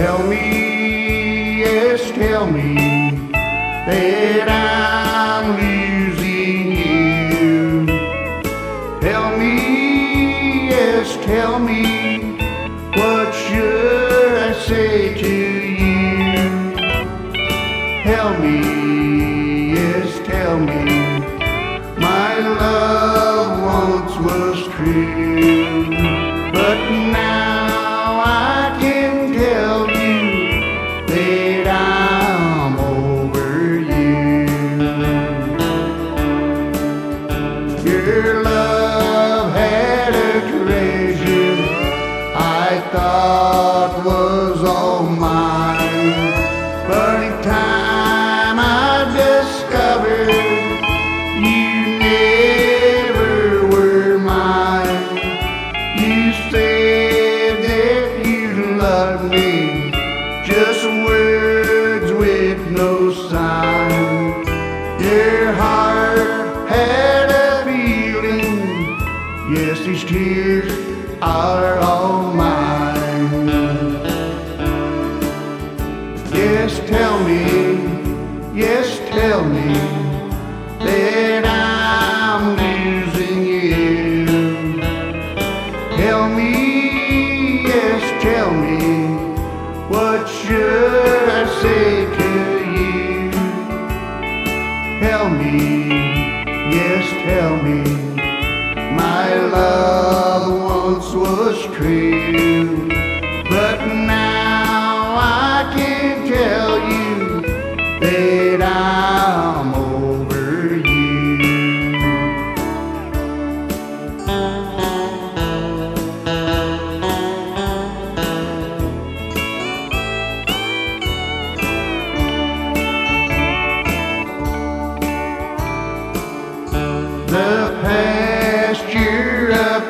Tell me, yes, tell me that I'm losing you. Tell me, yes, tell me, what should I say to you? Tell me, yes, tell me, my love once was true, but now I can tell you that I'm over you. Your love had a treasure I thought was all mine, but in time I discovered you never were mine. You said that you loved me, just words with no sign. Your heart had a feeling, yes, these tears are all mine. Yes, tell me, yes, tell me that I'm losing you. Tell me, yes, tell me, what should I say to you? Tell me, yes, tell me, my love once was true, but now I can tell you that I'm over you. The pasture up